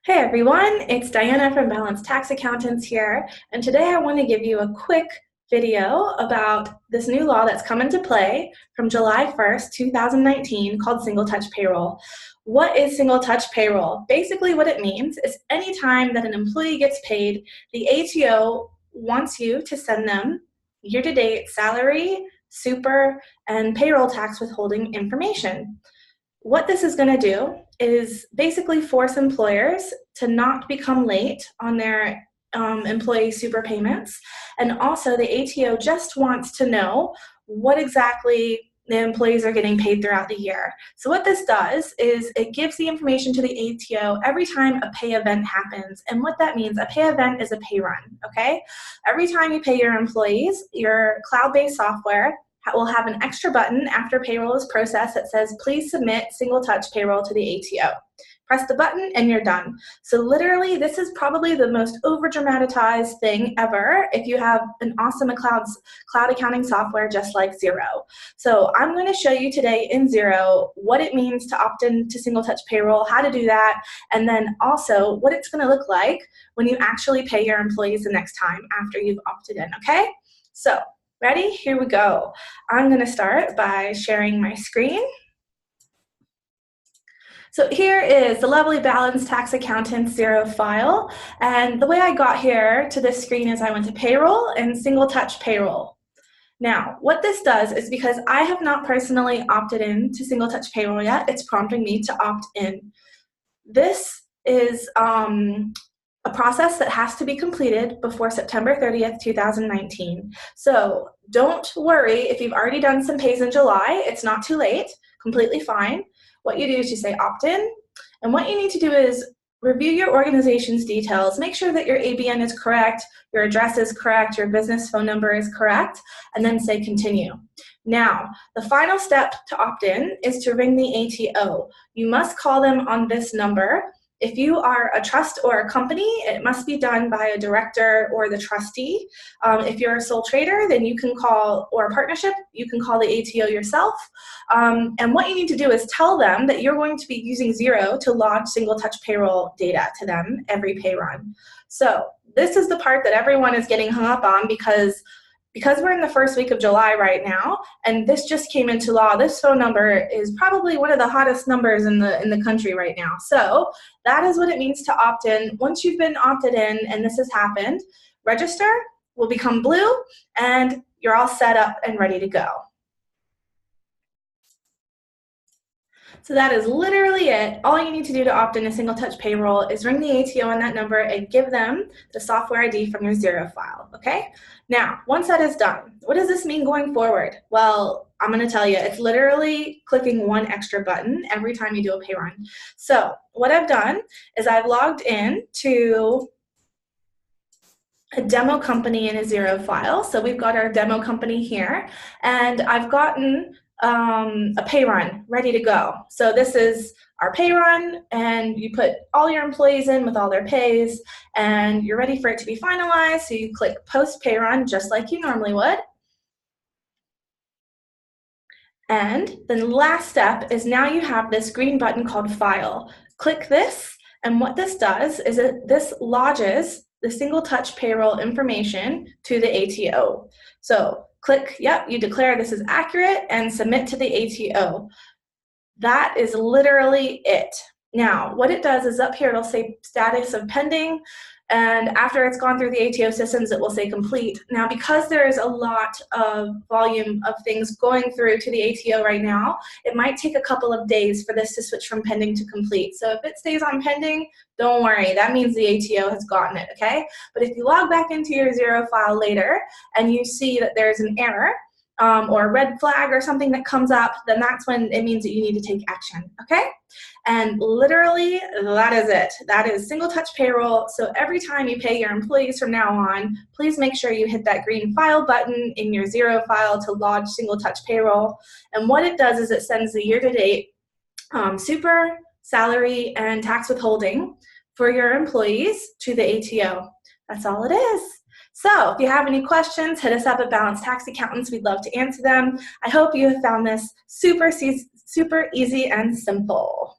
Hey everyone, it's Diana from Balanced Tax Accountants here, and today I want to give you a quick video about this new law that's come into play from July 1st, 2019 called Single Touch Payroll. What is Single Touch Payroll? Basically what it means is anytime that an employee gets paid, the ATO wants you to send them year-to-date salary, super, and payroll tax withholding information. What this is going to do is basically force employers to not become late on their employee super payments. And also the ATO just wants to know what exactly the employees are getting paid throughout the year. So what this does is it gives the information to the ATO every time a pay event happens. And what that means, a pay event is a pay run, okay? Every time you pay your employees, your cloud-based software will have an extra button after payroll is processed that says, please submit Single Touch Payroll to the ATO. Press the button and you're done. So literally, this is probably the most over-dramatized thing ever if you have an awesome cloud accounting software just like Xero. So I'm going to show you today in Xero what it means to opt in to Single Touch Payroll, how to do that, and then also what it's going to look like when you actually pay your employees the next time after you've opted in, okay? So ready? Here we go. I'm going to start by sharing my screen. So here is the lovely Balanced Tax Accountants Xero file. And the way I got here to this screen is I went to Payroll and Single Touch Payroll. Now, what this does is because I have not personally opted in to Single Touch Payroll yet, it's prompting me to opt in. This is a process that has to be completed before September 30th, 2019. So don't worry if you've already done some pays in July, it's not too late, completely fine. What you do is you say opt in, and what you need to do is review your organization's details, make sure that your ABN is correct, your address is correct, your business phone number is correct, and then say continue. Now, the final step to opt in is to ring the ATO. You must call them on this number. If you are a trust or a company, it must be done by a director or the trustee. If you're a sole trader, then you can call, or a partnership, you can call the ATO yourself. And what you need to do is tell them that you're going to be using Xero to log Single Touch Payroll data to them every pay run. So this is the part that everyone is getting hung up on because we're in the first week of July right now, and this just came into law. This phone number is probably one of the hottest numbers in the country right now. So that is what it means to opt in. Once you've been opted in and this has happened, register will become blue, and you're all set up and ready to go. So that is literally it. All you need to do to opt in to Single Touch Payroll is ring the ATO on that number and give them the software ID from your Xero file, okay? Now, once that is done, what does this mean going forward? Well, I'm going to tell you, it's literally clicking one extra button every time you do a pay run. So what I've done is I've logged in to a demo company in a Xero file. So we've got our demo company here, and I've gotten a pay run ready to go. So this is our pay run, and you put all your employees in with all their pays, and you're ready for it to be finalized. So you click post pay run just like you normally would. And then the last step is now you have this green button called file. Click this, and what this does is this lodges the Single Touch Payroll information to the ATO. So click, yep, you declare this is accurate, and submit to the ATO. That is literally it. Now, what it does is up here, it'll say status of pending, and after it's gone through the ATO systems, it will say complete. Now, because there is a lot of volume of things going through to the ATO right now, it might take a couple of days for this to switch from pending to complete. So if it stays on pending, don't worry, that means the ATO has gotten it, okay? But if you log back into your Xero file later and you see that there's an error, or a red flag or something that comes up, then that's when it means that you need to take action, okay? And literally, that is it. That is Single Touch Payroll. So every time you pay your employees from now on, please make sure you hit that green file button in your Xero file to lodge Single Touch Payroll. And what it does is it sends the year-to-date super, salary, and tax withholding for your employees to the ATO. That's all it is. So if you have any questions, hit us up at Balanced Tax Accountants. We'd love to answer them. I hope you have found this super easy and simple.